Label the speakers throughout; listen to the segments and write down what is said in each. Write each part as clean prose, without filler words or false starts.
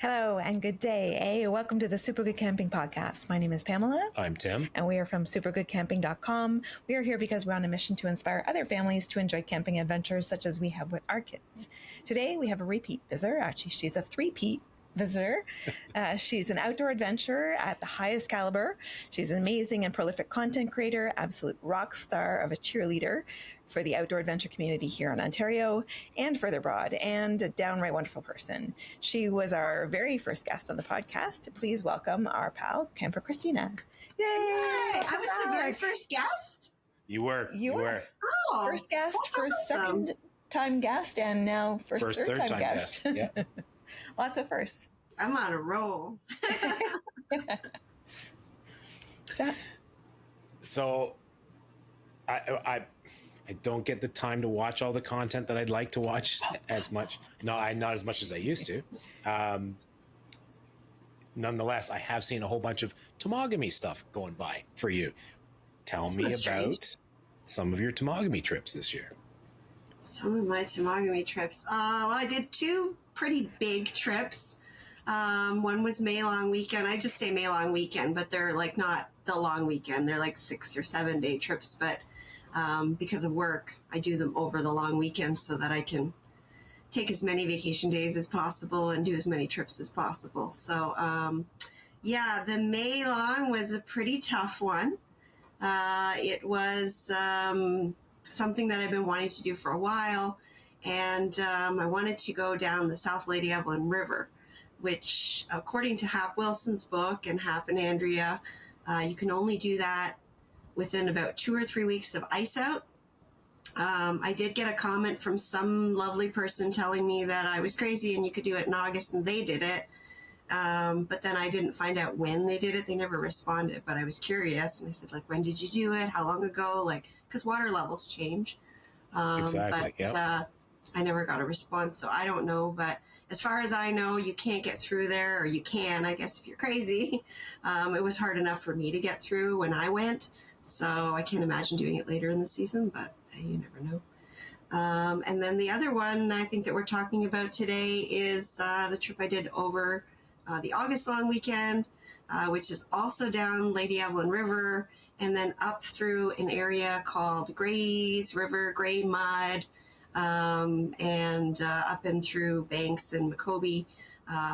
Speaker 1: Hello and good day. Hey, welcome to the Super Good Camping Podcast. My name is Pamela.
Speaker 2: I'm Tim.
Speaker 1: And we are from supergoodcamping.com. We are here because we're on a mission to inspire other families to enjoy camping adventures such as we have with our kids. Today we have a repeat visitor. Actually, she's a three-peat visitor. She's an outdoor adventurer at the highest caliber. She's an amazing and prolific content creator, absolute rock star of a cheerleader for the outdoor adventure community here in Ontario and further abroad, and a downright wonderful person. She was our very first guest on the podcast. Please welcome our pal, Camper Christina.
Speaker 3: Yay! I was the very first guest?
Speaker 2: You were.
Speaker 3: Oh,
Speaker 1: first guest, first second time guest, and now first third time guest.
Speaker 2: Yeah.
Speaker 1: Lots of firsts.
Speaker 3: I'm on a roll.
Speaker 2: So I don't get the time to watch all the content that I'd like to watch as much. No, not as much as I used to. Nonetheless, I have seen a whole bunch of Temagami stuff going by for you. Tell me about some of your Temagami trips this year.
Speaker 3: Some of my Temagami trips. Well, I did two pretty big trips. One was May long weekend. I just say May long weekend, but they're like not the long weekend. They're like 6 or 7 day trips. But because of work, I do them over the long weekend so that I can take as many vacation days as possible and do as many trips as possible. So, the May long was a pretty tough one. It was something that I've been wanting to do for a while. And I wanted to go down the South Lady Evelyn River, which, according to Hap Wilson's book and Hap and Andrea, you can only do that within about 2 or 3 weeks of ice out. I did get a comment from some lovely person telling me that I was crazy and you could do it in August, and they did it. But then I didn't find out when they did it. They never responded, but I was curious. And I said, like, when did you do it? How long ago? Like, because water levels change.
Speaker 2: Exactly.
Speaker 3: But I never got a response, so I don't know. But as far as I know, you can't get through there, or you can, I guess, if you're crazy. It was hard enough for me to get through when I went, so I can't imagine doing it later in the season, but you never know. And then the other one I think that we're talking about today is the trip I did over the August long weekend, which is also down Lady Evelyn River, and then up through an area called Gray's River, Gray Mud, and up and through Banks and Maccoby.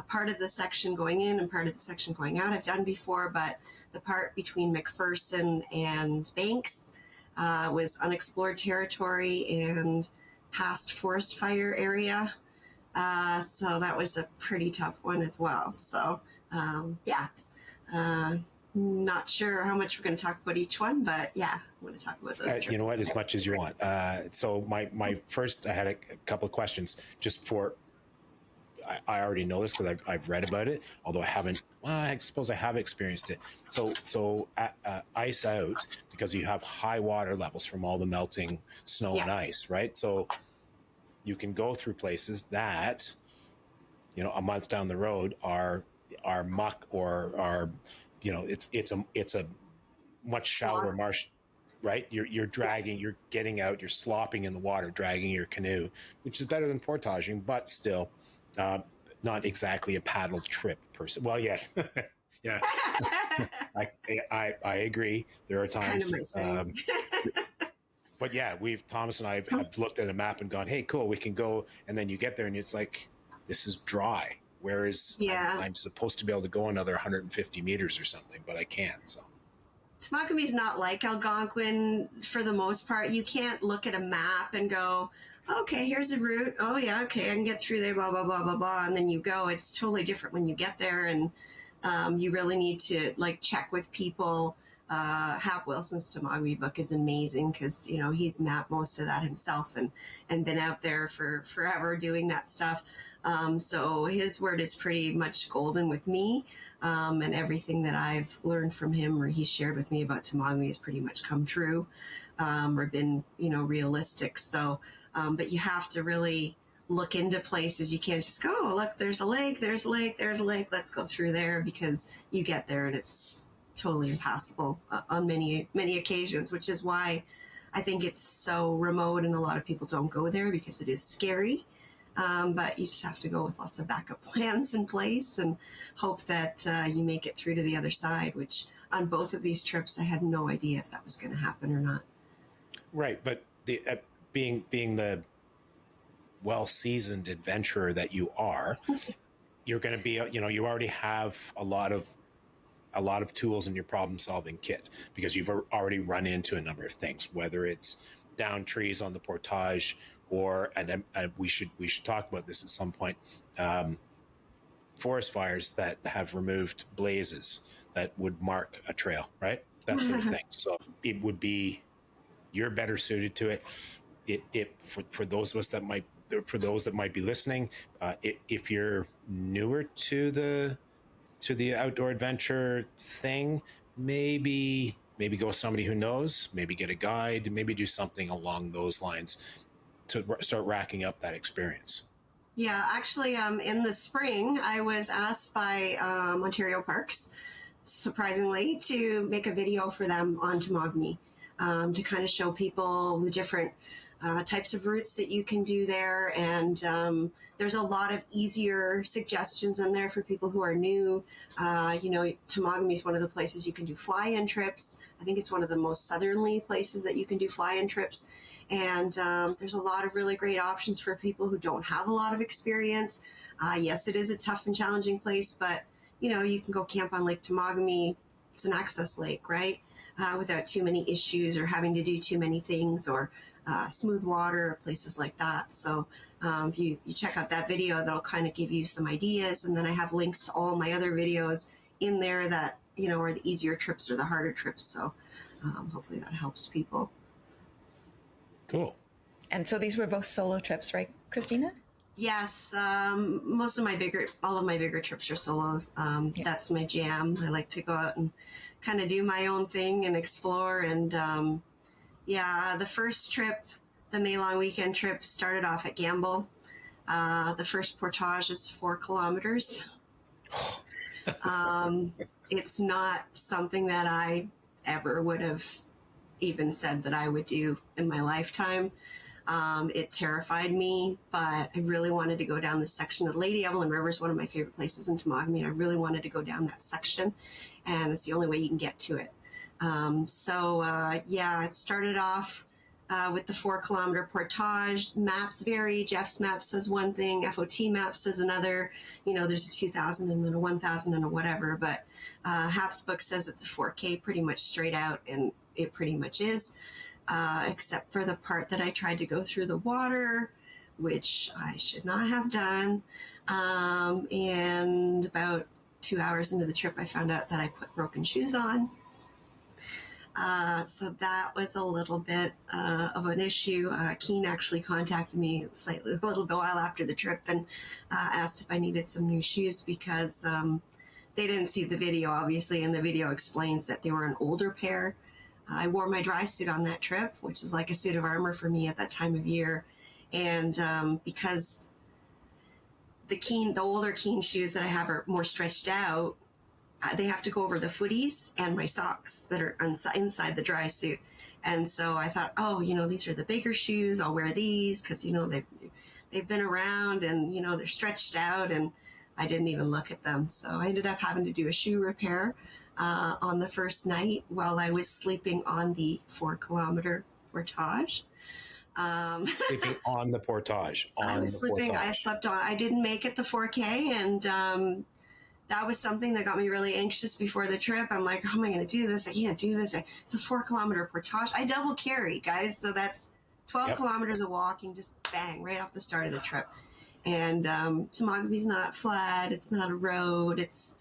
Speaker 3: Part of the section going in and part of the section going out I've done before, but the part between McPherson and Banks was unexplored territory and past forest fire area. So that was a pretty tough one as well. So, not sure how much we're going to talk about each one, but yeah, I want to talk about those trips.
Speaker 2: You know what, as much as you want. So my first, I had a couple of questions just for, I already know this because I've read about it, although I haven't, I suppose I have experienced it. So ice out, because you have high water levels from all the melting snow and ice, right? So you can go through places that, a month down the road are muck or are, it's a much shallower marsh, right? You're dragging, you're getting out, you're slopping in the water, dragging your canoe, which is better than portaging, but still not exactly a paddle trip per se. Well, yes. Yeah. I agree. There are times, but yeah, Thomas and I have looked at a map and gone, hey, cool, we can go. And then you get there and it's like, this is dry. Whereas I'm supposed to be able to go another 150 meters or something, but I can't. So
Speaker 3: Temagami is not like Algonquin for the most part. You can't look at a map and go, okay, here's the route. Oh yeah, okay, I can get through there, blah, blah, blah, blah, blah. And then you go. It's totally different when you get there, and you really need to check with people. Hap Wilson's Temagami book is amazing because, he's mapped most of that himself and been out there for forever doing that stuff. So his word is pretty much golden with me. And everything that I've learned from him or he's shared with me about Temagami has pretty much come true, or been, realistic. So, but you have to really look into places. You can't just go, oh, look, there's a lake, there's a lake, there's a lake. Let's go through there, because you get there and it's totally impassable on many, many occasions, which is why I think it's so remote and a lot of people don't go there, because it is scary. But you just have to go with lots of backup plans in place and hope that you make it through to the other side, which on both of these trips, I had no idea if that was going to happen or not.
Speaker 2: Right. But the being the well-seasoned adventurer that you are, you're going to be, you already have a lot of tools in your problem-solving kit because you've already run into a number of things, whether it's down trees on the portage or, and we should talk about this at some point, forest fires that have removed blazes that would mark a trail, right? That sort of thing. So it would be, you're better suited to it. For those of us that might, for those that might be listening, if you're newer to the outdoor adventure thing, maybe go with somebody who knows, maybe get a guide, maybe do something along those lines to start racking up that experience.
Speaker 3: Yeah, actually, in the spring, I was asked by Ontario Parks, surprisingly, to make a video for them on Temagami, to kind of show people the different types of routes that you can do there. And there's a lot of easier suggestions in there for people who are new. Temagami is one of the places you can do fly-in trips. I think it's one of the most southerly places that you can do fly-in trips. And there's a lot of really great options for people who don't have a lot of experience. Yes, it is a tough and challenging place, but you can go camp on Lake Temagami. It's an access lake, right? Without too many issues or having to do too many things, or smooth water, places like that. So if you check out that video, that'll kind of give you some ideas. And then I have links to all my other videos in there that, are the easier trips or the harder trips. So hopefully that helps people.
Speaker 2: Cool.
Speaker 1: And so these were both solo trips, right, Christina?
Speaker 3: Yes, all of my bigger trips are solo.
Speaker 1: Yeah.
Speaker 3: That's my jam. I like to go out and kind of do my own thing and explore. And the first trip, the May long weekend trip, started off at Gamble. The first portage is 4 kilometers. It's not something that I ever would have even said that I would do in my lifetime. It terrified me, but I really wanted to go down this section. The Lady Evelyn River is one of my favorite places in Temagami, and I really wanted to go down that section, and it's the only way you can get to it. It started off with the 4 kilometer portage. Maps vary. Jeff's map says one thing, FOT map says another. There's a 2,000 and then a 1,000 and a whatever, but Hap's book says it's a 4K pretty much straight out, and it pretty much is. Except for the part that I tried to go through the water, which I should not have done. And about 2 hours into the trip, I found out that I put broken shoes on. So that was a little bit of an issue. Keen actually contacted me a little bit while after the trip and asked if I needed some new shoes because they didn't see the video, obviously, and the video explains that they were an older pair. I wore my dry suit on that trip, which is like a suit of armor for me at that time of year. And because the older Keen shoes that I have are more stretched out, they have to go over the footies and my socks that are inside the dry suit. And so I thought, these are the bigger shoes. I'll wear these because, they've been around and, they're stretched out, and I didn't even look at them. So I ended up having to do a shoe repair on the first night while I was sleeping on the 4 kilometer portage.
Speaker 2: Sleeping on the portage.
Speaker 3: I slept on. I didn't make it the 4K, and that was something that got me really anxious before the trip. I'm like, how am I going to do this? I can't do this. It's a 4 kilometer portage. I double carry, guys, so that's 12 kilometers of walking, just bang, right off the start of the trip. And Temagami's not flat. It's not a road. It's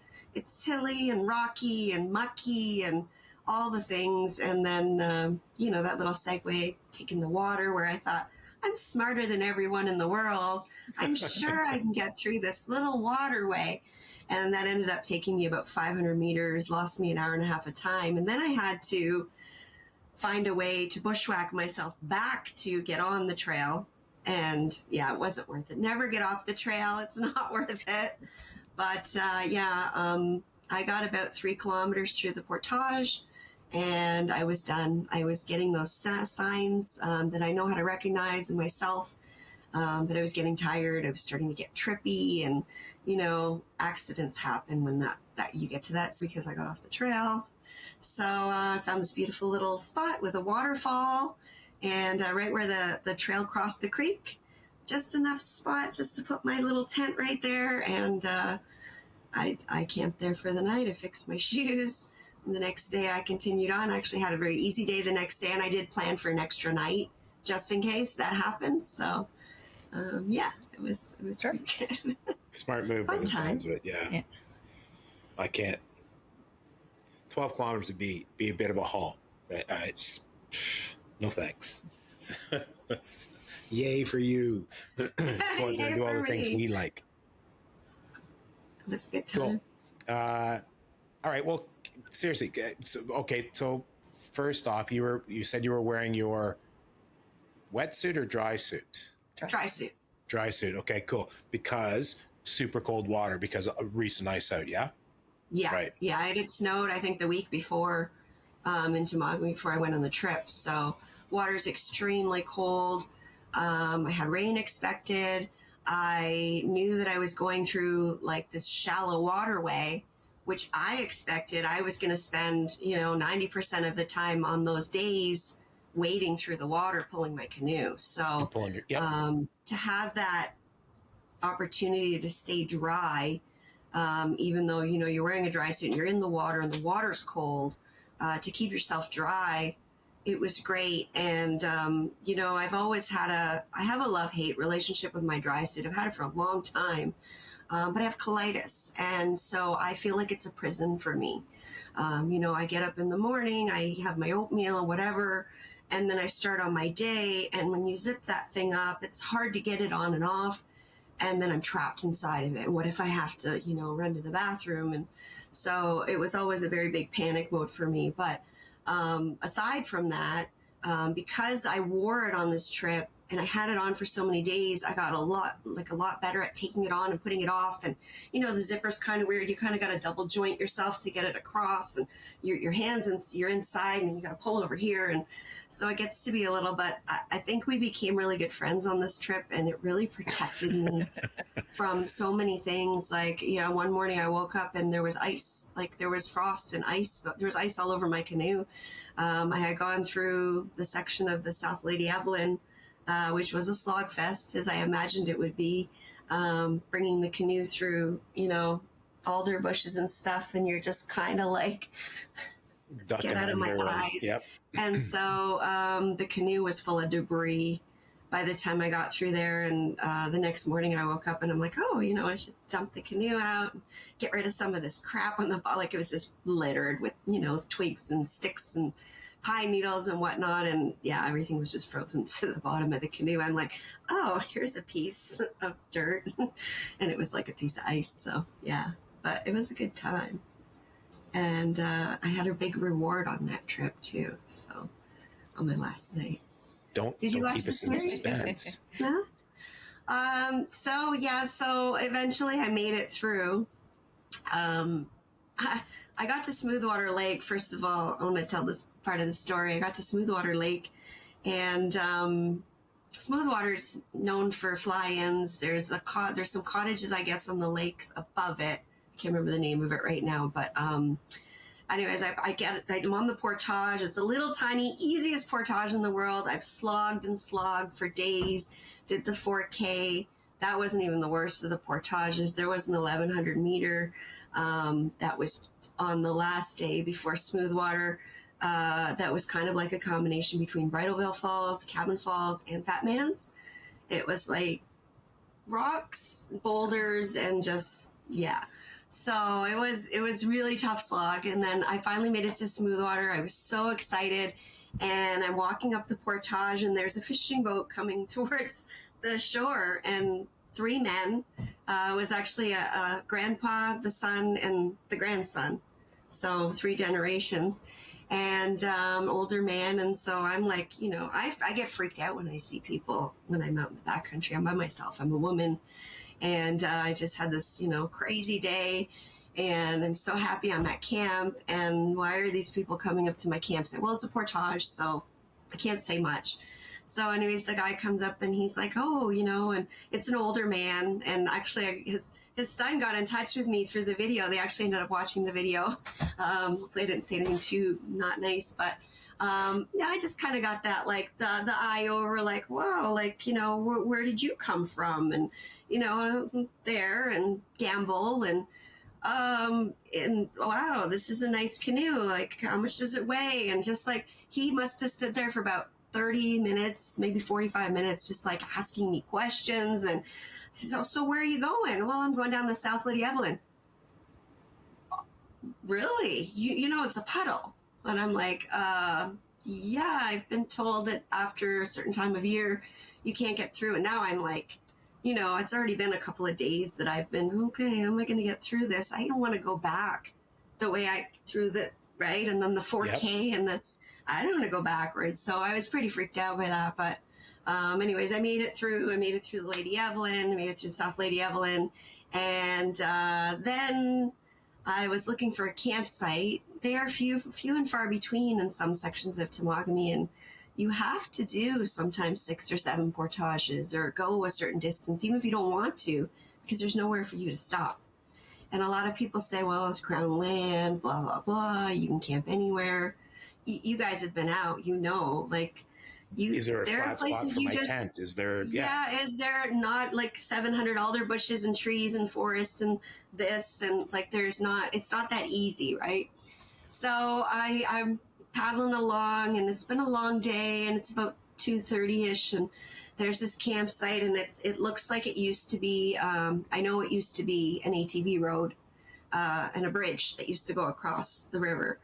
Speaker 3: hilly and rocky and mucky and all the things. And then, that little segue, taking the water, where I thought, I'm smarter than everyone in the world. I'm sure I can get through this little waterway. And that ended up taking me about 500 meters, lost me an hour and a half of time. And then I had to find a way to bushwhack myself back to get on the trail. And it wasn't worth it. Never get off the trail. It's not worth it. But I got about 3 kilometers through the portage, and I was done. I was getting those signs that I know how to recognize in myself. that I was getting tired. I was starting to get trippy, and accidents happen when that you get to that, because I got off the trail. So I found this beautiful little spot with a waterfall, and right where the trail crossed the creek, just enough spot just to put my little tent right there. And I camped there for the night. I fixed my shoes. And the next day I continued on. I actually had a very easy day the next day, and I did plan for an extra night just in case that happens. So yeah, it was pretty good.
Speaker 2: Smart move by the sounds of it. Yeah. I can't. 12 kilometers would be a bit of a haul. It's no thanks. Yay for you. Going to do all the things we like.
Speaker 3: That's a good time.
Speaker 2: Cool. All right. Well, seriously. So first off, you said you were wearing your wetsuit or dry suit?
Speaker 3: Dry suit.
Speaker 2: Dry suit. Okay, cool. Because super cold water because of recent ice out. Yeah.
Speaker 3: Yeah.
Speaker 2: Right.
Speaker 3: Yeah. It had snowed, I think, the week before in Temagami before I went on the trip. So water's extremely cold. I had rain expected. I knew that I was going through like this shallow waterway, which I expected I was going to spend, 90% of the time on those days wading through the water, pulling my canoe. So to have that opportunity to stay dry, even though, you're wearing a dry suit and you're in the water and the water's cold, to keep yourself dry, it was great. And, I've always I have a love-hate relationship with my dry suit. I've had it for a long time, but I have colitis. And so I feel like it's a prison for me. I get up in the morning, I have my oatmeal and whatever, and then I start on my day. And when you zip that thing up, it's hard to get it on and off. And then I'm trapped inside of it. And what if I have to, run to the bathroom? And so it was always a very big panic mode for me. But aside from that, because I wore it on this trip and I had it on for so many days, I got a lot better at taking it on and putting it off. And, the zipper's kind of weird. You kind of got to double joint yourself to get it across, and your hands, and you're inside, and you got to pull over here. And so it gets to be a little, but I think we became really good friends on this trip, and it really protected me from so many things. Like, one morning I woke up and there was ice, like there was frost and ice. There was ice all over my canoe. I had gone through the section of the South Lady Evelyn, which was a slog fest, as I imagined it would be, bringing the canoe through, alder bushes and stuff. And you're just kind of like, get out of my eyes.
Speaker 2: Yep.
Speaker 3: And so the canoe was full of debris by the time I got through there. And the next morning I woke up and I'm like, oh, I should dump the canoe out and get rid of some of this crap on the bottom. Like it was just littered with, twigs and sticks and pine needles and whatnot. And yeah, everything was just frozen to the bottom of the canoe. I'm like, oh, here's a piece of dirt. And it was like a piece of ice. So yeah, but it was a good time. And I had a big reward on that trip too. So on my last night.
Speaker 2: Don't
Speaker 3: keep
Speaker 2: us in suspense.
Speaker 3: No? So eventually I made it through. I got to Smoothwater Lake. First of all, I want to tell this part of the story. I got to Smoothwater Lake, and Smoothwater's known for fly-ins. There's some cottages, I guess, on the lakes above it. I can't remember the name of it right now, but anyways, I'm on the portage. It's a little tiny, easiest portage in the world. I've slogged and slogged for days, did the 4K. That wasn't even the worst of the portages. There was an 1,100 meter that was on the last day before Smoothwater. That was kind of like a combination between Bridalveil Falls, Cabin Falls, and Fat Man's. It was like rocks, boulders, and just, yeah. So it was really tough slog. And then I finally made it to Smoothwater. I was so excited. And I'm walking up the portage, and there's a fishing boat coming towards the shore. And 3 men, was actually a grandpa, the son, and the grandson. So 3 generations. And older man. And so I'm like, I get freaked out when I see people when I'm out in the backcountry. I'm by myself. I'm a woman. And I just had this, crazy day, and I'm so happy I'm at camp. And why are these people coming up to my campsite? Well, it's a portage, so I can't say much. So anyways, the guy comes up and he's like, oh, you know, and it's an older man. And actually his son got in touch with me through the video. They actually ended up watching the video. Hopefully I didn't say anything too not nice, but yeah, I just kind of got that, like the eye over, like, wow, like, you know, where did you come from? And, you know, I was there and gamble and wow, this is a nice canoe. Like, how much does it weigh? And just like, he must have stood there for about 30 minutes, maybe 45 minutes, just like asking me questions. And so where are you going? Well, I'm going down the South Lady Evelyn. Really? You know, it's a puddle. And I'm like, yeah, I've been told that after a certain time of year, you can't get through. And now I'm like, you know, it's already been a couple of days that I've been, okay, how am I going to get through this? I don't want to go back the way I through the, right? And then the 4K and I don't want to go backwards. So I was pretty freaked out by that. But anyways, I made it through the Lady Evelyn. I made it through the South Lady Evelyn. And then I was looking for a campsite. They are few and far between in some sections of Temagami, and you have to do sometimes 6 or 7 portages or go a certain distance, even if you don't want to, because there's nowhere for you to stop. And a lot of people say, well, it's crown land, blah, blah, blah. You can camp anywhere. You guys have been out, you know, like,
Speaker 2: is there a flat spot for my tent? Is there?
Speaker 3: Yeah, is there not like 700 alder bushes and trees and forest and this and like there's not? It's not that easy, right? So I'm paddling along, and it's been a long day, and it's about 2:30ish, and there's this campsite, and it looks like it used to be. I know it used to be an ATV road and a bridge that used to go across the river,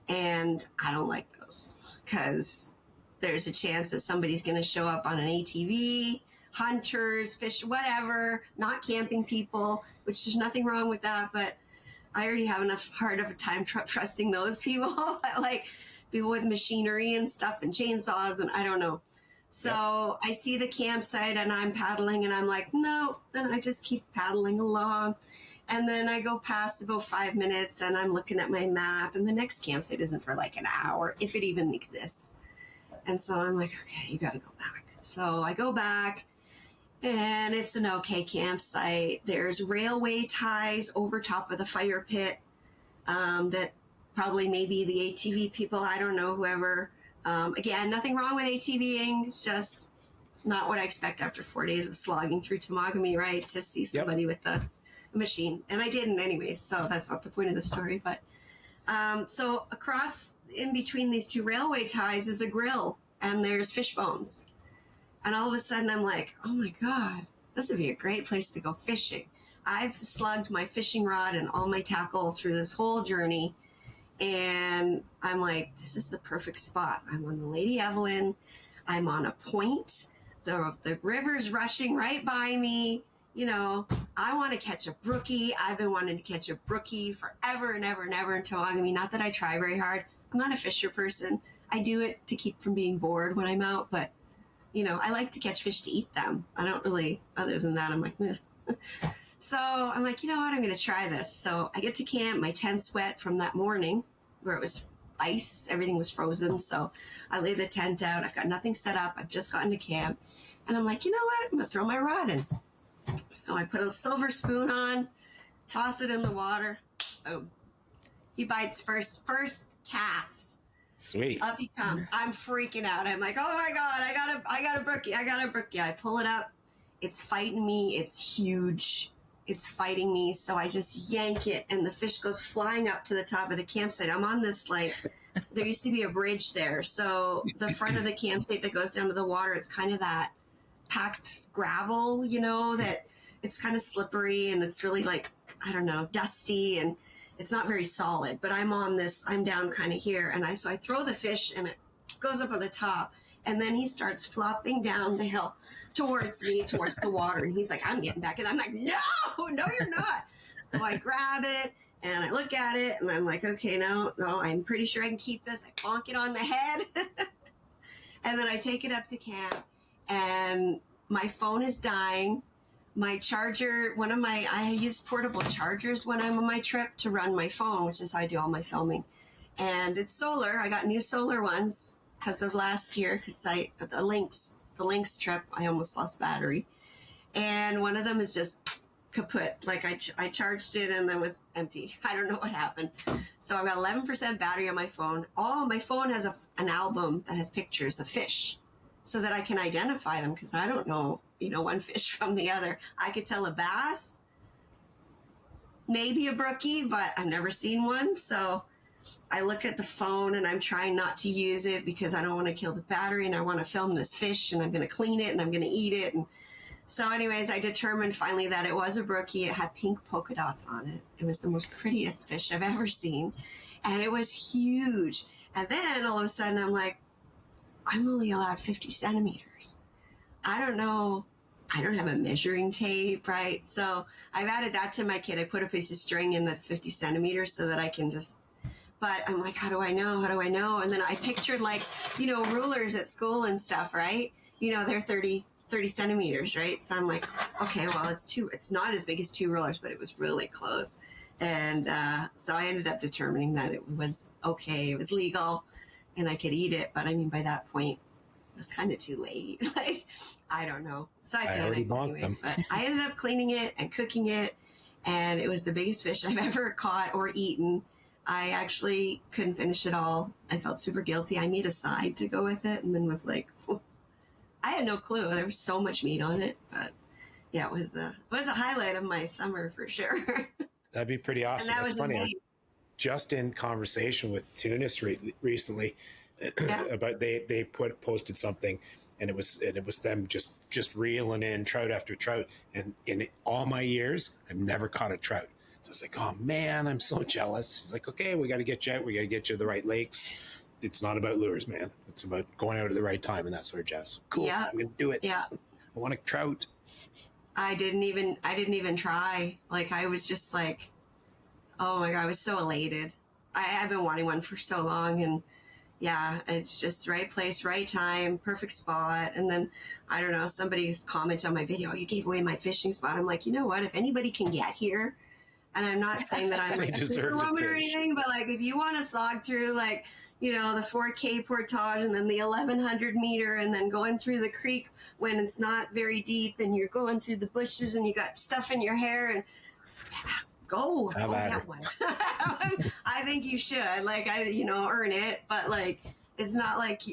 Speaker 3: and I don't like those because there's a chance that somebody's going to show up on an ATV, hunters, fish, whatever, not camping people, which there's nothing wrong with that. But I already have enough hard of a time trusting those people, like people with machinery and stuff and chainsaws and I don't know. So I see the campsite and I'm paddling and I'm like, no, and I just keep paddling along. And then I go past about 5 minutes and I'm looking at my map and the next campsite isn't for like an hour, if it even exists. And so I'm like, okay, you got to go back. So I go back and it's an okay campsite. There's railway ties over top of the fire pit that probably maybe the ATV people, I don't know, whoever. Again, nothing wrong with ATVing. It's just not what I expect after 4 days of slogging through Temagami, right? To see somebody with a machine. And I didn't anyways, so that's not the point of the story. But so across in between these two railway ties is a grill and there's fish bones. And all of a sudden I'm like, oh my God, this would be a great place to go fishing. I've slugged my fishing rod and all my tackle through this whole journey. And I'm like, this is the perfect spot. I'm on the Lady Evelyn. I'm on a point. The river's rushing right by me. You know, I want to catch a brookie. I've been wanting to catch a brookie forever and ever and ever in Temagami. Not that I try very hard. I'm not a fisher person. I do it to keep from being bored when I'm out, but you know, I like to catch fish to eat them. I don't really, other than that, I'm like, meh. So I'm like, you know what, I'm going to try this. So I get to camp, my tent's wet from that morning where it was ice, everything was frozen. So I lay the tent out, I've got nothing set up, I've just gotten to camp. And I'm like, you know what, I'm going to throw my rod in. So I put a silver spoon on, toss it in the water, boom. He bites first cast.
Speaker 2: Sweet.
Speaker 3: Up he comes. I'm freaking out. I'm like, oh my God, I got a brookie. I pull it up. It's fighting me. It's huge. It's fighting me. So I just yank it and the fish goes flying up to the top of the campsite. I'm on this, like, there used to be a bridge there. So the front of the campsite that goes down to the water, it's kind of that packed gravel, you know, that it's kind of slippery and it's really like, I don't know, dusty and it's not very solid, but I'm down kind of here. And so I throw the fish and it goes up on the top and then he starts flopping down the hill towards me, towards the water. And he's like, I'm getting back. And I'm like, no, you're not. So I grab it and I look at it and I'm like, okay, no, I'm pretty sure I can keep this. I bonk it on the head. And then I take it up to camp and my phone is dying. My charger, I use portable chargers when I'm on my trip to run my phone, which is how I do all my filming. And it's solar. I got new solar ones. because of last year, because the links trip, I almost lost battery. And one of them is just kaput. Like I charged it and then was empty. I don't know what happened. So I've got 11% battery on my phone. My phone has an album that has pictures of fish so that I can identify them, because I don't know, one fish from the other. I could tell a bass, maybe a brookie, but I've never seen one. So I look at the phone and I'm trying not to use it because I don't want to kill the battery, and I want to film this fish, and I'm going to clean it and I'm going to eat it. And so anyways, I determined finally that it was a brookie. It had pink polka dots on it. It was the most prettiest fish I've ever seen. And it was huge. And then all of a sudden I'm like, I'm only allowed 50 centimeters. I don't know. I don't have a measuring tape, right? So I've added that to my kit. I put a piece of string in that's 50 centimeters so that I can just, but I'm like, how do I know? How do I know? And then I pictured rulers at school and stuff, right? They're 30 centimeters, right? So I'm like, okay, well, it's not as big as 2 rulers, but it was really close. And so I ended up determining that it was okay, it was legal, and I could eat it. But I mean, by that point, it was kind of too late. I don't know. So I panicked anyways, but I ended up cleaning it and cooking it, and it was the biggest fish I've ever caught or eaten. I actually couldn't finish it all. I felt super guilty. I made a side to go with it, and then was like, I had no clue. There was so much meat on it, but yeah, it was a highlight of my summer for sure.
Speaker 2: That'd be pretty awesome. That's funny. Just in conversation with Tunis recently about they posted something, and it was them just reeling in trout after trout. And in all my years, I've never caught a trout. So it's like, oh man, I'm so jealous. He's like, okay, we got to get you out. We got to get you to the right lakes. It's not about lures, man. It's about going out at the right time and that sort of jazz. Cool. Yeah. I'm going to do it.
Speaker 3: Yeah.
Speaker 2: I want a trout.
Speaker 3: I didn't even try. Like, I was just like, oh my God, I was so elated. I've been wanting one for so long, and yeah, it's just right place, right time, perfect spot. And then, I don't know, somebody's commented on my video, you gave away my fishing spot. I'm like, you know what? If anybody can get here, and I'm not saying that I'm like a superwoman or anything, but like, if you want to slog through the 4K portage and then the 1100 meter and then going through the creek when it's not very deep and you're going through the bushes and you got stuff in your hair, and go get one. I think you should, earn it, but it's not like,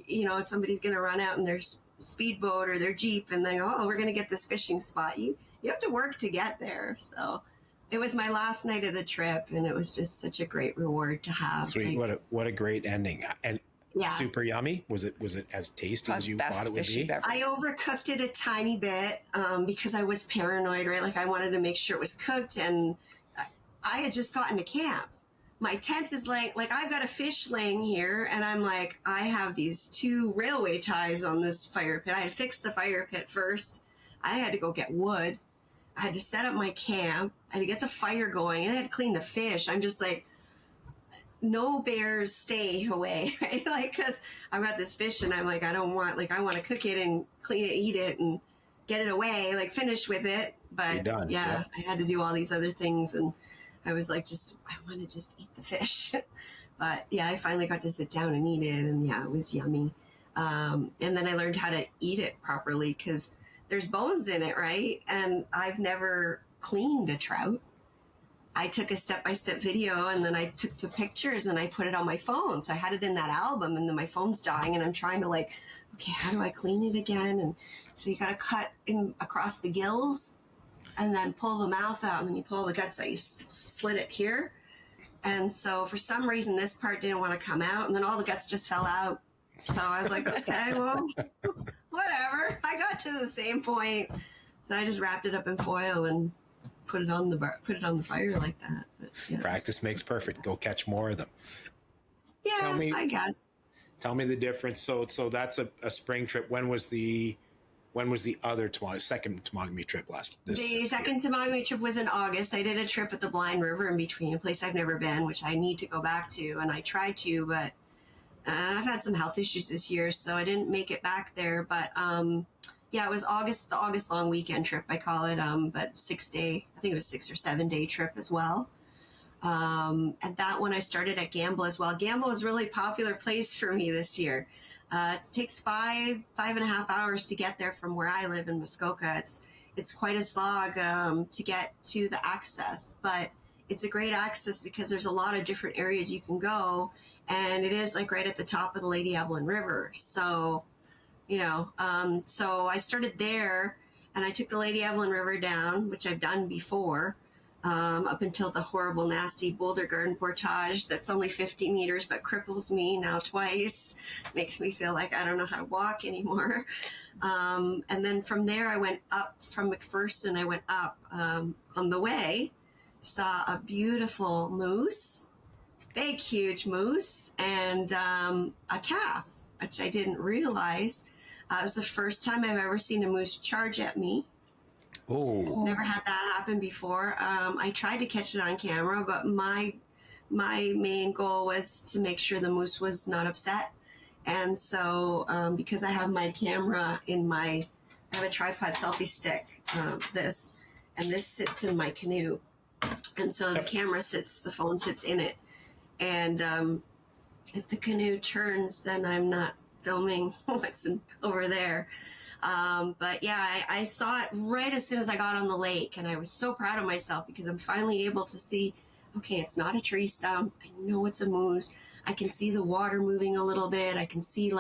Speaker 3: somebody's going to run out in their speedboat or their Jeep and then go, oh, we're going to get this fishing spot. You have to work to get there. So it was my last night of the trip, and it was just such a great reward to have.
Speaker 2: Sweet. What a great ending. And super yummy. Was it as tasty as you thought it would be?
Speaker 3: I overcooked it a tiny bit because I was paranoid, right? Like, I wanted to make sure it was cooked, and I had just gotten to camp. My tent is like I've got a fish laying here, and I'm like, I have these 2 railway ties on this fire pit. I had to fix the fire pit first. I had to go get wood. I had to set up my camp. I had to get the fire going, and I had to clean the fish. I'm just like, no bears, stay away, right? Because I've got this fish, and I'm like, I want to cook it and clean it, eat it, and get it away, finish with it. But I had to do all these other things, and I was like, I want to just eat the fish. But yeah, I finally got to sit down and eat it, and yeah, it was yummy. And then I learned how to eat it properly, because there's bones in it, right? And I've never cleaned a trout. I took a step-by-step video, and then I took the pictures and I put it on my phone. So I had it in that album, and then my phone's dying, and I'm trying to okay, how do I clean it again? And so you got to cut in across the gills and then pull the mouth out, and then you pull the guts out. You slit it here. And so for some reason, this part didn't want to come out, and then all the guts just fell out. So I was like, okay, well, whatever. I got to the same point. So I just wrapped it up in foil and put it on the fire like that. But, yeah,
Speaker 2: practice makes perfect. Go catch more of them.
Speaker 3: Yeah, I guess.
Speaker 2: Tell me the difference. So that's a spring trip. When was the other second Temagami trip
Speaker 3: The second Temagami trip was in August. I did a trip at the Blind River in between, a place I've never been, which I need to go back to, and I tried to, but I've had some health issues this year, so I didn't make it back there. But it was the August long weekend trip, I call it, but 6-day, I think it was 6 or 7 day trip as well. And that one I started at Gamble as well. Gamble was a really popular place for me this year. It takes 5.5 hours to get there from where I live in Muskoka. It's quite a slog to get to the access, but it's a great access because there's a lot of different areas you can go, and it is like right at the top of the Lady Evelyn River. So, so I started there, and I took the Lady Evelyn River down, which I've done before, up until the horrible, nasty Boulder Garden portage that's only 50 meters, but cripples me now twice. Makes me feel like I don't know how to walk anymore. And then from there, I went up from McPherson. I went up on the way, saw a beautiful moose, big, huge moose, and a calf, which I didn't realize. It was the first time I've ever seen a moose charge at me.
Speaker 2: Oh,
Speaker 3: Never had that happen before. I tried to catch it on camera, but my main goal was to make sure the moose was not upset. And so, because I have my camera I have a tripod selfie stick, this sits in my canoe. And so the phone sits in it. And if the canoe turns, then I'm not filming what's over there. But yeah, I saw it right as soon as I got on the lake, and I was so proud of myself because I'm finally able to see, okay, it's not a tree stump. I know it's a moose. I can see the water moving a little bit. I can see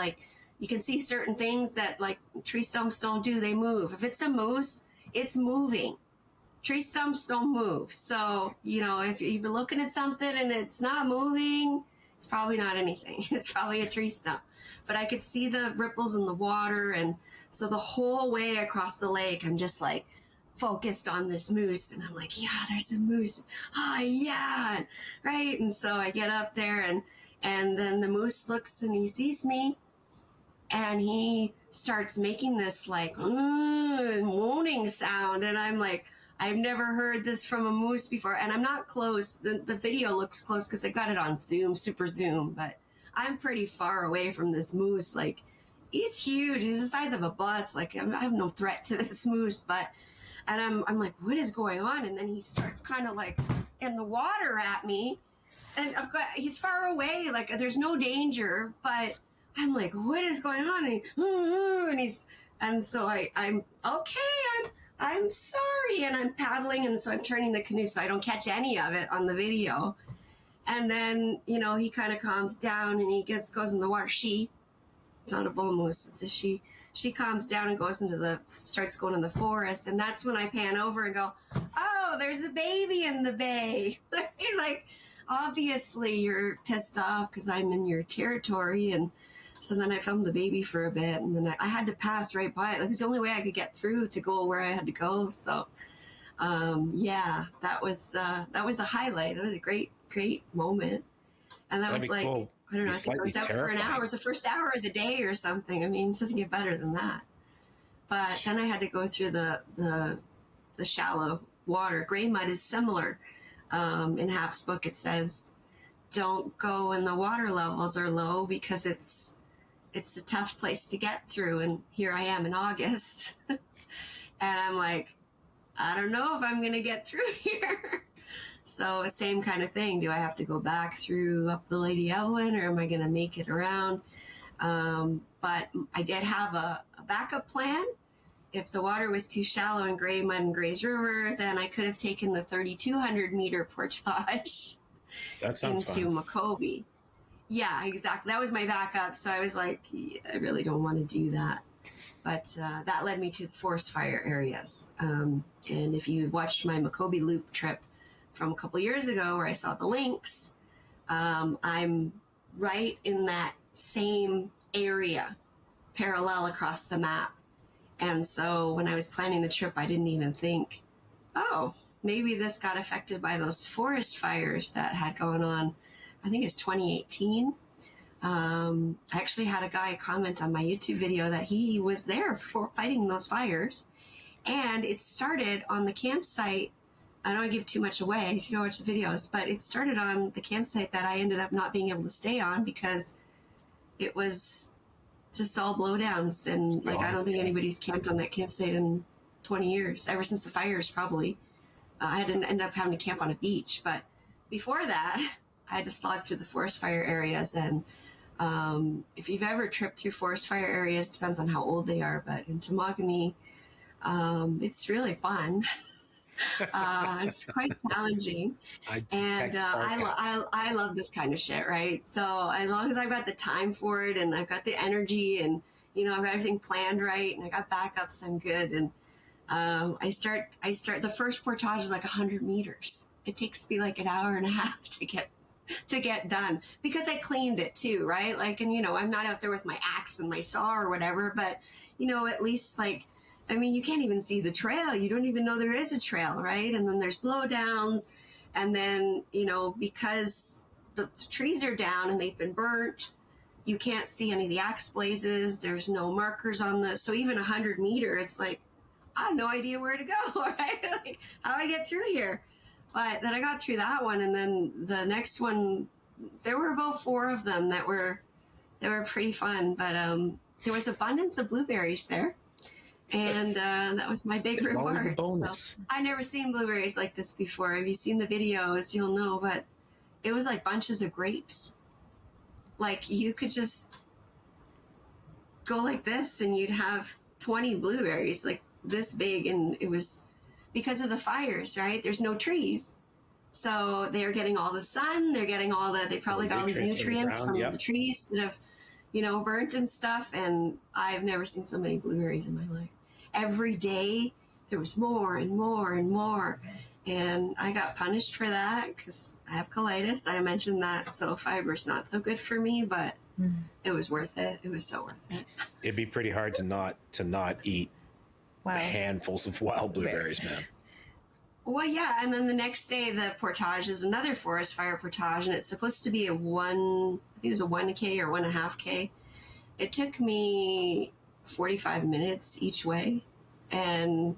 Speaker 3: you can see certain things that like tree stumps don't do. They move. If it's a moose, it's moving. Tree stumps don't move. So, if you're looking at something and it's not moving, it's probably not anything. It's probably a tree stump. But I could see the ripples in the water, and so the whole way across the lake, I'm just like focused on this moose, and I'm like, yeah, there's a moose. Oh, yeah, right. And so I get up there, and then the moose looks and he sees me, and he starts making this like moaning sound, and I'm like, I've never heard this from a moose before, and I'm not close. The video looks close because I got it on Zoom, super Zoom, but I'm pretty far away from this moose. Like, he's huge. He's the size of a bus. Like, I have no threat to this moose, and I'm like, what is going on? And then he starts kind of like in the water at me, and he's far away. Like, there's no danger, but I'm like, what is going on? And so I'm okay. I'm sorry. And I'm paddling. And so I'm turning the canoe so I don't catch any of it on the video. And then, he kind of calms down and he goes in the water. It's not a bull moose, it's a she. She calms down and starts going in the forest. And that's when I pan over and go, oh, there's a baby in the bay. Like, obviously you're pissed off because I'm in your territory. And so then I filmed the baby for a bit, and then I had to pass right by it. It was the only way I could get through to go where I had to go. So, yeah, that was a highlight. That was a great moment. And that was like,
Speaker 2: cool.
Speaker 3: I don't know, I think I was out for an hour. It was the first hour of the day or something. I mean, it doesn't get better than that. But then I had to go through the shallow water. Gray mud is similar. In Hap's book, it says, don't go when the water levels are low because it's a tough place to get through. And here I am in August. And I'm like, I don't know if I'm going to get through here. So same kind of thing. Do I have to go back through up the Lady Evelyn, or am I going to make it around? But I did have a backup plan. If the water was too shallow in Gray Mud and Gray's River, then I could have taken the 3,200 meter portage
Speaker 2: that sounds
Speaker 3: into
Speaker 2: fun.
Speaker 3: Macobee. Yeah, exactly. That was my backup. So I was like, I really don't want to do that. But that led me to the forest fire areas. And if you watched my Macobee Loop trip from a couple years ago where I saw the lynx, I'm right in that same area, parallel across the map. And so when I was planning the trip, I didn't even think, oh, maybe this got affected by those forest fires that had gone on. I think it's 2018. I actually had a guy comment on my YouTube video that he was there for fighting those fires. And it started on the campsite. I don't want to give too much away, so you go watch the videos, but it started on the campsite that I ended up not being able to stay on because it was just all blowdowns. And like, I don't think anybody's camped on that campsite in 20 years, ever since the fires probably. I had to end up having to camp on a beach. But before that, I had to slog through the forest fire areas, and If you've ever tripped through forest fire areas, depends on how old they are, but in Temagami, it's really fun. It's quite challenging,
Speaker 2: I
Speaker 3: and
Speaker 2: detect sarcasm.
Speaker 3: I love this kind of shit, right? So as long as I've got the time for it, and I've got the energy, and I've got everything planned right, and I got backups, I'm good. And I start the first portage is like 100 meters. It takes me like an hour and a half to get done because I cleaned it too, right? Like, and I'm not out there with my axe and my saw or whatever, but at least like, I mean, you can't even see the trail. You don't even know there is a trail, right? And then there's blowdowns, and then because the trees are down and they've been burnt, you can't see any of the axe blazes. There's no markers on this, so even 100 meter, it's like I have no idea where to go, right? Like, how do I get through here? But then I got through that one, and then the next one, there were about 4 of them that were pretty fun. But there was abundance of blueberries there, and that was my big reward. So I never seen blueberries like this before. If you've seen the videos, you'll know. But it was like bunches of grapes. Like you could just go like this, and you'd have 20 blueberries, like this big, and it was because of the fires, right? There's no trees. So they're getting all the sun, they probably got all these nutrients from the trees that have, burnt and stuff. And I've never seen so many blueberries in my life. Every day there was more and more and more. And I got punished for that because I have colitis. I mentioned that. So fiber's not so good for me, but it was worth it. It was so worth it.
Speaker 2: It'd be pretty hard to not eat handfuls of wild blueberries, man.
Speaker 3: Well, yeah, and then the next day the portage is another forest fire portage, and it's supposed to be I think it was a 1K or 1.5K. It took me 45 minutes each way, and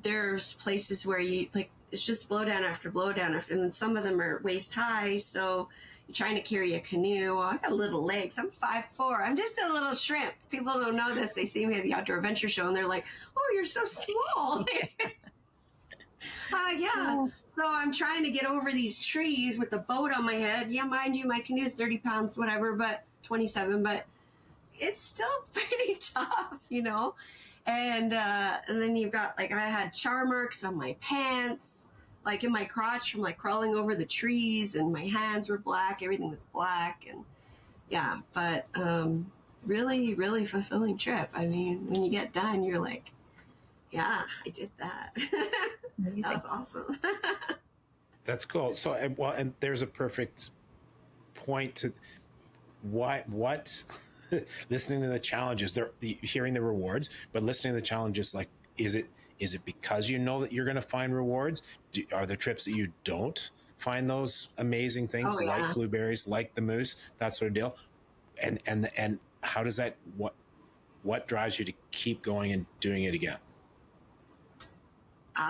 Speaker 3: there's places where it's just blowdown after blowdown after, and then some of them are waist high, so you're trying to carry a canoe. Well, I got little legs. I'm 5'4". I'm just a little shrimp. People don't know this. They see me at the Outdoor Adventure Show, and they're like, "Oh, you're so small." Yeah. So I'm trying to get over these trees with the boat on my head. Yeah, mind you, my canoe is 30 pounds, whatever, but 27, but it's still pretty tough, And then you've got, like, I had char marks on my pants, like in my crotch from like crawling over the trees, and my hands were black. Everything was black. And yeah, but really, really fulfilling trip. I mean, when you get done, you're like, yeah, I did that. That was awesome.
Speaker 2: That's cool. So, and there's a perfect point to what listening to the challenges, hearing the rewards, but listening to the challenges, like, is it because you know that you're going to find rewards? Are there trips that you don't find those amazing things, like blueberries, like the moose, that sort of deal? And how does that, what drives you to keep going and doing it again?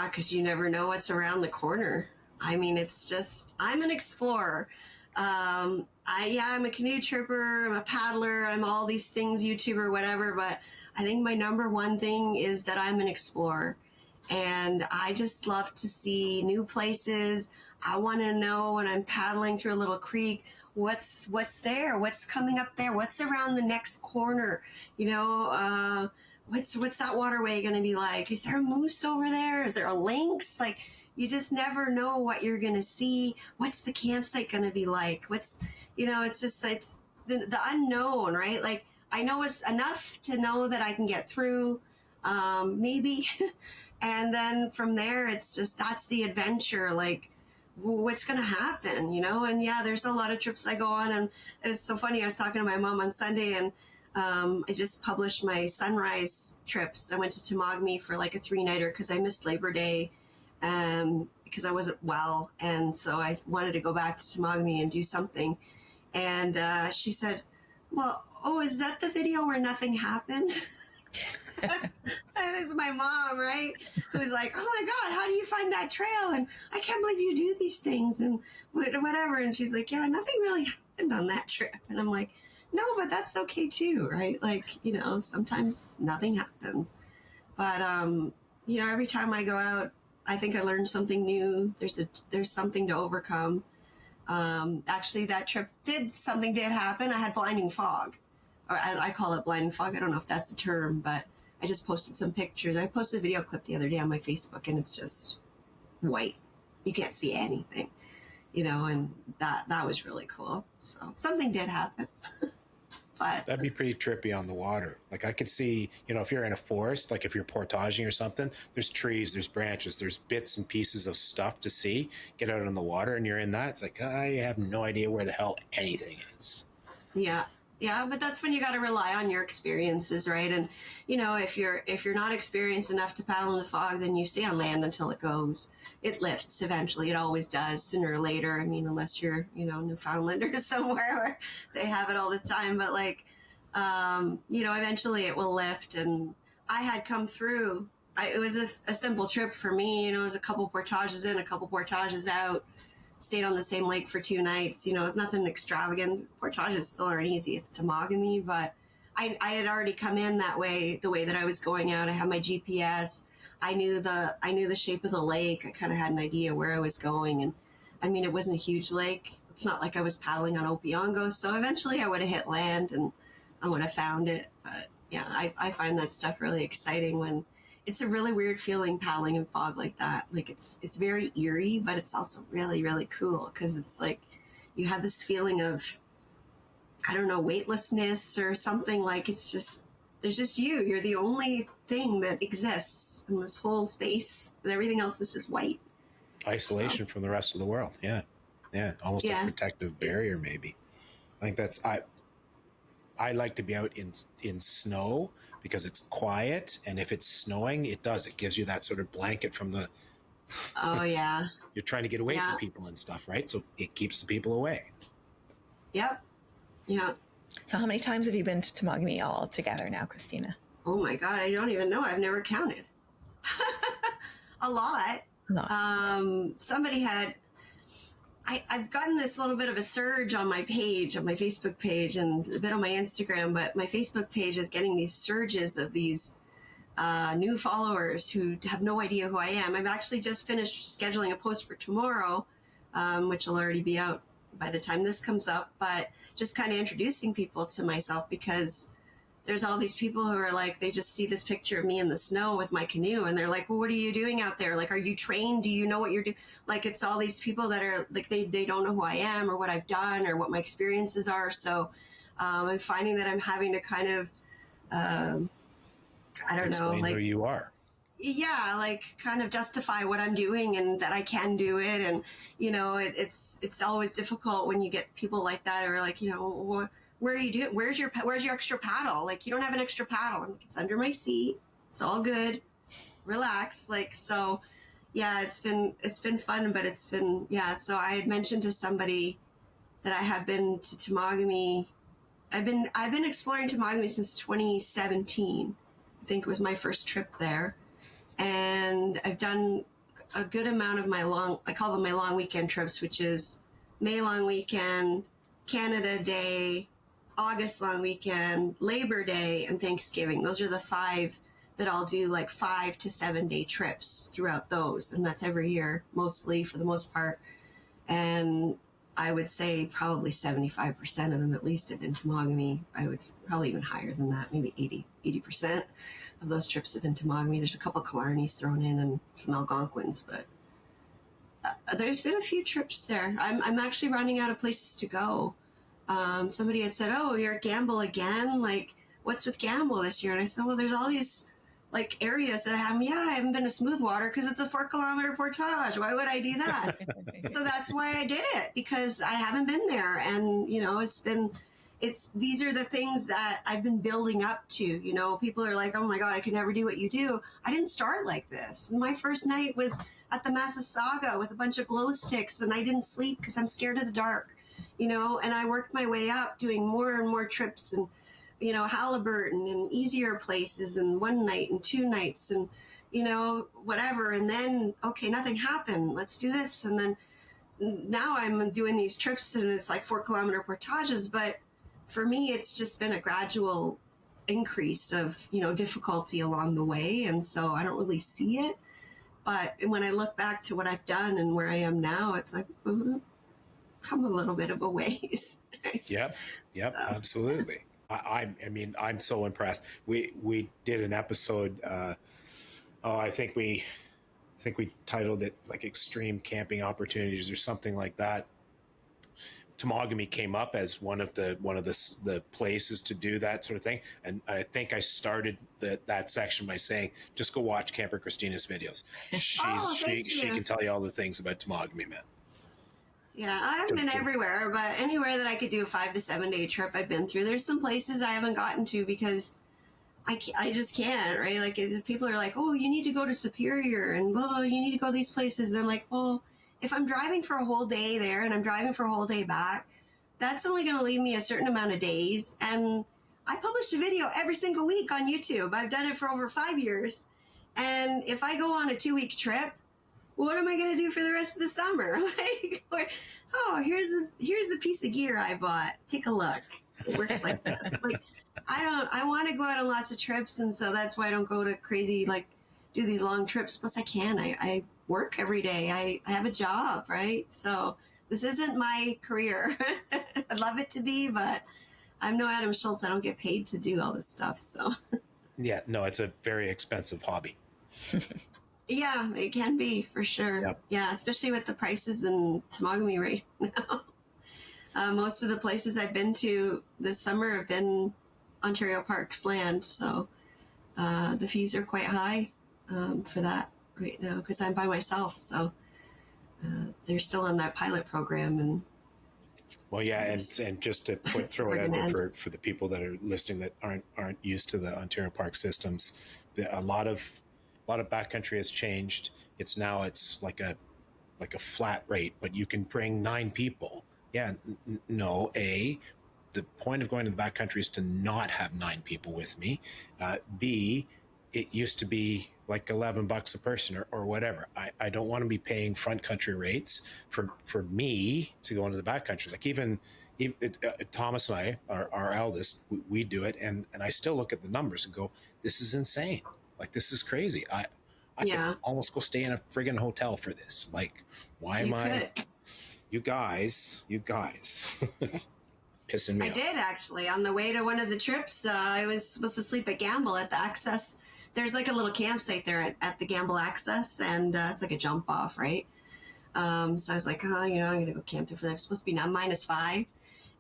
Speaker 3: Because you never know what's around the corner. I mean, it's just, I'm an explorer. I'm a canoe tripper, I'm a paddler, I'm all these things, YouTuber, whatever, but I think my number one thing is that I'm an explorer. And I just love to see new places. I want to know when I'm paddling through a little creek, what's there, what's coming up there, what's around the next corner, what's that waterway going to be like? Is there a moose over there? Is there a lynx? Like, you just never know what you're going to see. What's the campsite going to be like? It's the unknown, right? Like, I know it's enough to know that I can get through, maybe. And then from there, it's just, that's the adventure. Like, what's going to happen, And yeah, there's a lot of trips I go on. And it's so funny. I was talking to my mom on Sunday, and I just published my sunrise trips. I went to Temagami for like a 3-nighter because I missed Labor Day because I wasn't well. And so I wanted to go back to Temagami and do something. And she said, well, is that the video where nothing happened? And it's my mom, right? Who's like, oh my God, how do you find that trail? And I can't believe you do these things and whatever. And she's like, yeah, nothing really happened on that trip. And I'm like, no, but that's okay too, right? Like, sometimes nothing happens. But, every time I go out, I think I learn something new. There's something to overcome. Actually, that trip something did happen. I had blinding fog, or I call it blinding fog. I don't know if that's a term, but I just posted some pictures. I posted a video clip the other day on my Facebook, and it's just white. You can't see anything, and that was really cool. So something did happen. But
Speaker 2: that'd be pretty trippy on the water. Like I could see, if you're in a forest, like if you're portaging or something, there's trees, there's branches, there's bits and pieces of stuff to see. Get out on the water and you're in that. It's like, I have no idea where the hell anything is.
Speaker 3: yeah. Yeah, but that's when you got to rely on your experiences, right? And if you're not experienced enough to paddle in the fog, then you stay on land until it goes. It lifts eventually. It always does, sooner or later. I mean, unless you're Newfoundland or somewhere where they have it all the time. But eventually it will lift. And I had come through. It was a simple trip for me. It was a couple portages in, a couple portages out. Stayed on the same lake for 2 nights. It was nothing extravagant. Portages still aren't easy. It's Temagami, but I had already come in that way, the way that I was going out. I had my GPS. I knew the shape of the lake. I kind of had an idea where I was going. And I mean, it wasn't a huge lake. It's not like I was paddling on Opiongo. So eventually I would have hit land and I would have found it. But yeah, I find that stuff really exciting when it's a really weird feeling paddling in fog like that. Like it's very eerie, but it's also really, really cool because it's like you have this feeling of, I don't know, weightlessness or something. Like it's just, there's just you. You're the only thing that exists in this whole space. Everything else is just white.
Speaker 2: Isolation from the rest of the world. Yeah. Yeah. Almost a protective barrier, maybe. I think I like to be out in snow because it's quiet, and if it's snowing, it gives you that sort of blanket from the.
Speaker 3: Oh yeah.
Speaker 2: You're trying to get away from people and stuff, right? So it keeps the people away.
Speaker 3: Yep. Yeah.
Speaker 1: So how many times have you been to Temagami all together now, Christina?
Speaker 3: Oh my God, I don't even know. I've never counted. A lot. Somebody had. I've gotten this little bit of a surge on my page, on my Facebook page, and a bit on my Instagram, but my Facebook page is getting these surges of these new followers who have no idea who I am. I've actually just finished scheduling a post for tomorrow, which will already be out by the time this comes up, but just kind of introducing people to myself because there's all these people who are like, they just see this picture of me in the snow with my canoe and they're like, well, what are you doing out there? Like, are you trained? Do you know what you're doing? Like, it's all these people that are like, they don't know who I am or what I've done or what my experiences are. So I'm finding that I'm having to kind of, I don't know, like
Speaker 2: who you are.
Speaker 3: Yeah, like kind of justify what I'm doing and that I can do it. And, it's always difficult when you get people like that who are like, where are you doing? Where's your extra paddle? Like, you don't have an extra paddle. I'm like, it's under my seat. It's all good. Relax. Like, so yeah, it's been fun, but it's been, yeah. So I had mentioned to somebody that I have been to Temagami. I've been exploring Temagami since 2017. I think it was my first trip there. And I've done a good amount of I call them my long weekend trips, which is May long weekend, Canada Day, August long weekend, Labor Day, and Thanksgiving. Those are the 5 that I'll do, like 5 to 7 day trips throughout those. And that's every year, mostly for the most part. And I would say probably 75% of them at least have been Temagami. I would probably even higher than that, maybe 80% of those trips have been Temagami. There's a couple of Killarneys thrown in and some Algonquins, but there's been a few trips there. I'm actually running out of places to go. Somebody had said, oh, you're at Gamble again? Like, what's with Gamble this year? And I said, well, there's all these like areas that I haven't been to Smoothwater because it's a 4-kilometer portage. Why would I do that? So that's why I did it, because I haven't been there. And, these are the things that I've been building up to. People are like, oh my God, I could never do what you do. I didn't start like this. My first night was at the Massasauga with a bunch of glow sticks, and I didn't sleep because I'm scared of the dark. And I worked my way up doing more and more trips and, Halliburton and easier places and 1 night and 2 nights and, whatever. And then, okay, nothing happened. Let's do this. And then now I'm doing these trips and it's like 4-kilometer portages. But for me, it's just been a gradual increase of, difficulty along the way. And so I don't really see it. But when I look back to what I've done and where I am now, it's like, come a little bit of a ways.
Speaker 2: Yep, absolutely. I mean, I'm so impressed. We did an episode. I think we titled it like "Extreme Camping Opportunities" or something like that. Temagami came up as one of the places to do that sort of thing, and I think I started that section by saying, just go watch Camper Christina's videos. She can tell you all the things about Temagami, man.
Speaker 3: Yeah, I haven't been everywhere, but anywhere that I could do a 5 to 7 day trip, I've been through. There's some places I haven't gotten to because I just can't, right? Like, people are like, oh, you need to go to Superior and, oh, you need to go these places. And I'm like, well, if I'm driving for a whole day there and I'm driving for a whole day back, that's only going to leave me a certain amount of days. And I publish a video every single week on YouTube. I've done it for over 5 years. And if I go on a 2-week trip, what am I going to do for the rest of the summer? Like, oh, here's a piece of gear I bought. Take a look. It works like this. Like, I want to go out on lots of trips. And so that's why I don't go to crazy, like, do these long trips. Plus I can, I work every day. I have a job, right? So this isn't my career. I'd love it to be, but I'm no Adam Schultz. I don't get paid to do all this stuff. So
Speaker 2: yeah, no, it's a very expensive hobby.
Speaker 3: Yeah, it can be for sure.
Speaker 2: Yep.
Speaker 3: Yeah, especially with the prices in Temagami right now. Most of the places I've been to this summer have been Ontario Parks land, so the fees are quite high for that right now because I'm by myself. So they're still on that pilot program, and
Speaker 2: well, yeah, and just to throw it out there for the people that are listening that aren't used to the Ontario Park systems, a lot of backcountry has changed. It's like a flat rate, but you can bring 9 people. Yeah, no. The point of going to the backcountry is to not have 9 people with me. B, it used to be like $11 a person or whatever. I don't want to be paying front country rates for me to go into the backcountry. Like even Thomas and I, our eldest, we do it, and I still look at the numbers and go, this is insane. Like, this is crazy. I could almost go stay in a friggin' hotel for this. Like, why am I? You guys, pissing me off.
Speaker 3: I did actually. On the way to one of the trips, I was supposed to sleep at Gamble at the Access. There's like a little campsite there at the Gamble Access, and it's like a jump off, right? So I was like, oh, I'm gonna go camp there for that. It's supposed to be now -5.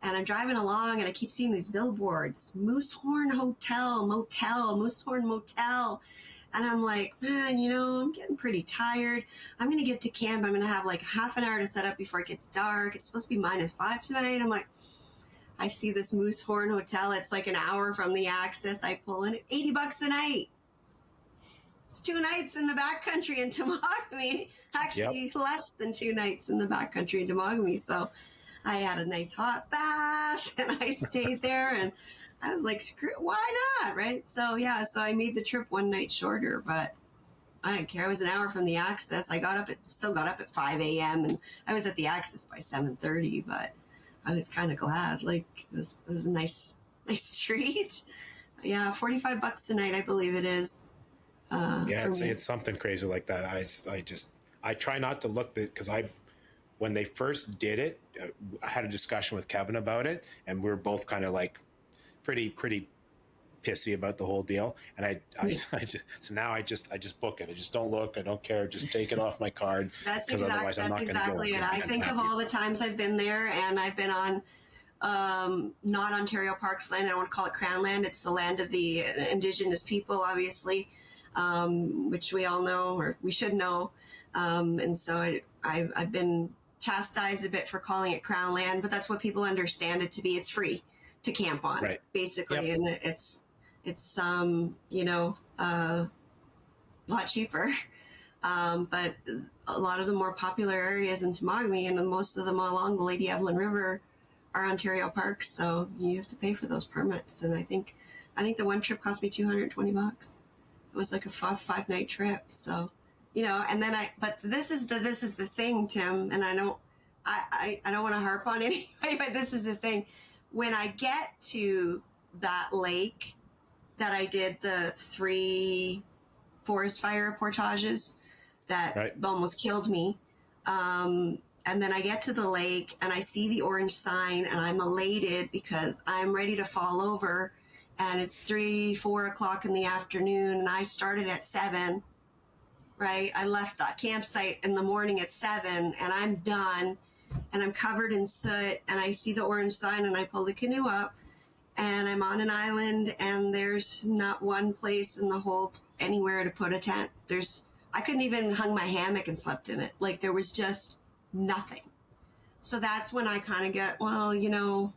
Speaker 3: And I'm driving along and I keep seeing these billboards, Moosehorn Hotel, Motel, Moosehorn Motel. And I'm like, man, I'm getting pretty tired. I'm going to get to camp. I'm going to have like half an hour to set up before it gets dark. It's supposed to be -5 tonight. I'm like, I see this Moosehorn Hotel. It's like an hour from the Access. I pull in $80 a night. It's 2 nights in the backcountry in Temagami. Actually, less than 2 nights in the backcountry in Temagami. So I had a nice hot bath and I stayed there and I was like, screw, why not? Right. So so I made the trip 1 night shorter, but I didn't care. I was an hour from the Access. I still got up at 5 a.m. and I was at the Access by 7:30, but I was kind of glad. Like it was a nice treat. Yeah. $45 a night, I believe it is.
Speaker 2: It's something crazy like that. I try not to look because when they first did it, I had a discussion with Kevin about it, and we were both kind of like pretty pissy about the whole deal. And now I just book it. I just don't look. I don't care. Just take it off my card.
Speaker 3: That's exactly it. I think of all the times I've been there, and I've been on not Ontario Parks land. I don't want to call it Crown land. It's the land of the Indigenous people, obviously, which we all know, or we should know. And so I've been chastised a bit for calling it Crown land, but that's what people understand it to be. It's free to camp on,
Speaker 2: right,
Speaker 3: basically.
Speaker 2: Yep.
Speaker 3: And it's a lot cheaper. But a lot of the more popular areas in Temagami and most of them along the Lady Evelyn River are Ontario parks. So you have to pay for those permits. And I think the one trip cost me $220. It was like a 5-night trip. So, and then but this is the thing, Tim, and I don't want to harp on it anyway, but this is the thing. When I get to that lake that I did the 3 forest fire portages that almost killed me, And then I get to the lake and I see the orange sign and I'm elated because I'm ready to fall over. And it's 3, 4 o'clock in the afternoon and I started at 7, right? I left the campsite in the morning at 7 and I'm done and I'm covered in soot and I see the orange sign and I pull the canoe up and I'm on an island and there's not one place in the whole anywhere to put a tent. I couldn't even hung my hammock and slept in it. Like there was just nothing. So that's when I kind of get, well, you know,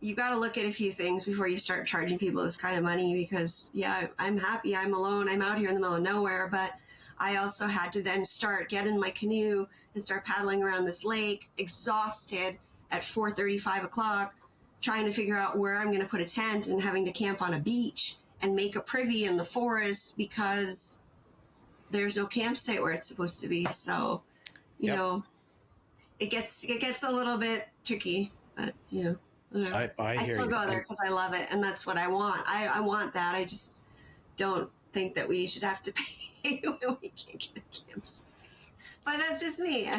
Speaker 3: you got to look at a few things before you start charging people this kind of money because, yeah, I'm happy. I'm alone. I'm out here in the middle of nowhere. But I also had to then get in my canoe and start paddling around this lake, exhausted at 4:30, 5 o'clock, trying to figure out where I'm going to put a tent and having to camp on a beach and make a privy in the forest because there's no campsite where it's supposed to be. So, you know, it gets a little bit tricky, but you know. I still go there because I love it, and that's what I want. I want that. I just don't think that we should have to pay when we can't get a campsite. But that's just me.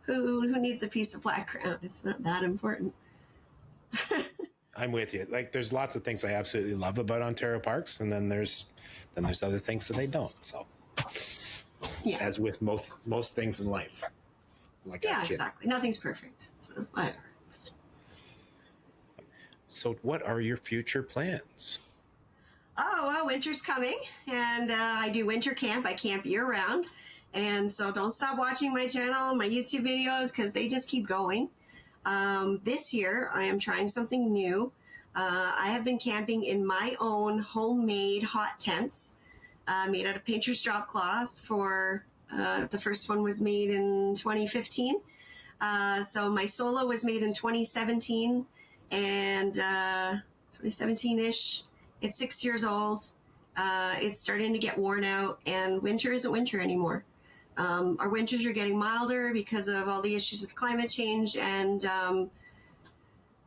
Speaker 3: Who needs a piece of flat ground? It's not that important.
Speaker 2: I'm with you. Like, there's lots of things I absolutely love about Ontario parks, and then there's other things that I don't. So, as with most things in life, like
Speaker 3: exactly. Nothing's perfect. So whatever.
Speaker 2: So what are your future plans?
Speaker 3: Oh, well, winter's coming, and I do winter camp. I camp year-round, and so don't stop watching my channel, my YouTube videos, because they just keep going. This year, I am trying something new. I have been camping in my own homemade hot tents made out of painter's drop cloth for, the first one was made in 2015. So my solo was made in 2017. And 2017-ish, it's 6 years old. It's starting to get worn out, and winter isn't winter anymore. Our winters are getting milder because of all the issues with climate change, and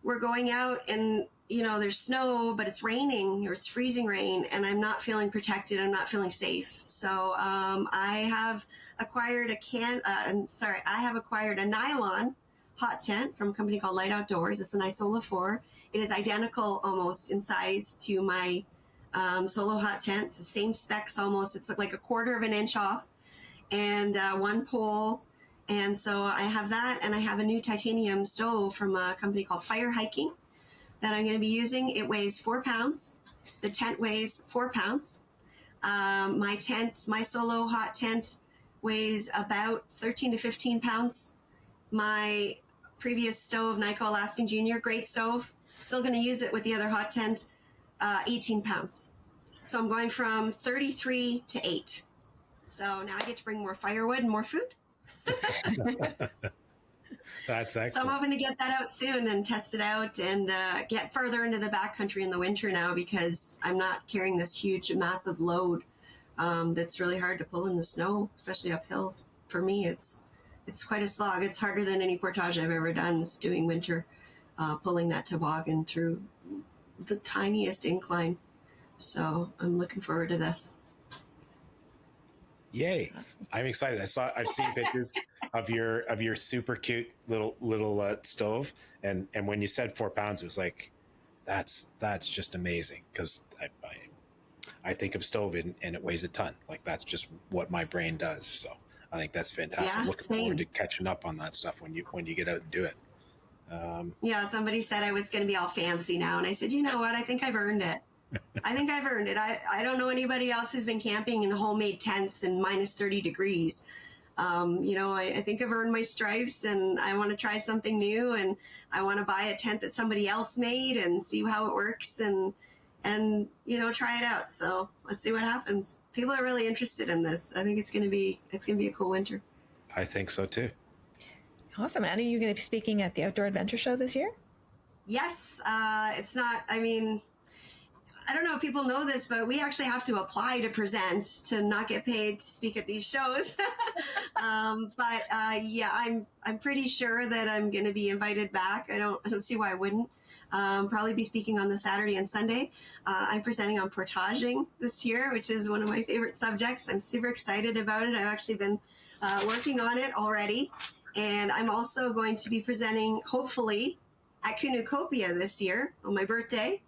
Speaker 3: we're going out and, you know, there's snow, but it's raining or it's freezing rain, and I'm not feeling protected. I'm not feeling safe. So I have acquired I have acquired a nylon hot tent from a company called Light Outdoors. It's an Isola 4. It is identical almost in size to my solo hot tent. It's the same specs almost. It's like a quarter of an inch off and one pole. And so I have that, and I have a new titanium stove from a company called Fire Hiking that I'm going to be using. It weighs 4 pounds. The tent weighs 4 pounds. My solo hot tent weighs about 13 to 15 pounds. My previous stove, Nyko Alaskan Junior, great stove, still going to use it with the other hot tent, 18 pounds. So I'm going from 33 to 8. So now I get to bring more firewood and more food.
Speaker 2: That's excellent.
Speaker 3: So I'm hoping to get that out soon and test it out and get further into the backcountry in the winter now, because I'm not carrying this huge, massive load that's really hard to pull in the snow, especially up hills. For me, it's quite a slog. It's harder than any portage I've ever done, is doing winter, pulling that toboggan through the tiniest incline. So I'm looking forward to this.
Speaker 2: Yay! I'm excited. I've seen pictures of your super cute little stove, and when you said 4 pounds, it was like, that's just amazing, because I think of stove and it weighs a ton. Like, that's just what my brain does. So I think that's fantastic.
Speaker 3: Yeah,
Speaker 2: I'm looking forward to catching up on that stuff when you get out and do it.
Speaker 3: Somebody said I was going to be all fancy now, and I said, you know what? I think I've earned it. I think I've earned it. I don't know anybody else who's been camping in homemade tents in minus 30 degrees. I think I've earned my stripes, and I want to try something new, and I want to buy a tent that somebody else made and see how it works and try it out. So let's see what happens. People are really interested in this. I think it's going to be a cool winter.
Speaker 2: I think so too.
Speaker 1: Awesome. Annie, are you going to be speaking at the Outdoor Adventure Show this year?
Speaker 3: Yes. It's not, I don't know if people know this, but we actually have to apply to present to not get paid to speak at these shows. I'm pretty sure that I'm going to be invited back. I don't see why I wouldn't. Probably be speaking on the Saturday and Sunday. I'm presenting on portaging this year, which is one of my favorite subjects. I'm super excited about it. I've actually been working on it already. And I'm also going to be presenting, hopefully, at Cornucopia this year on my birthday.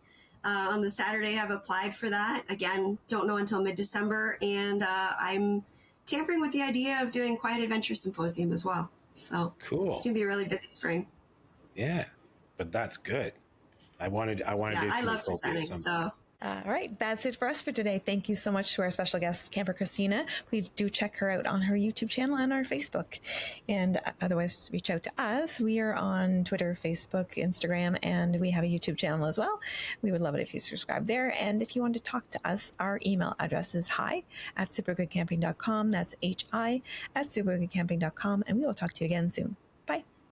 Speaker 3: On the Saturday, I've applied for that. Again, don't know until mid-December. And I'm tampering with the idea of doing Quiet Adventure Symposium as well. So
Speaker 2: Cool.
Speaker 3: It's going to be a really busy spring.
Speaker 2: Yeah, but that's good. I wanted to do
Speaker 3: I love
Speaker 2: Cornucopia
Speaker 3: presenting, so...
Speaker 1: All right, that's it for us for today. Thank you so much to our special guest, Camper Christina. Please do check her out on her YouTube channel and our Facebook. And otherwise, reach out to us. We are on Twitter, Facebook, Instagram, and we have a YouTube channel as well. We would love it if you subscribe there. And if you want to talk to us, our email address is hi@supergoodcamping.com. That's hi@supergoodcamping.com. And we will talk to you again soon.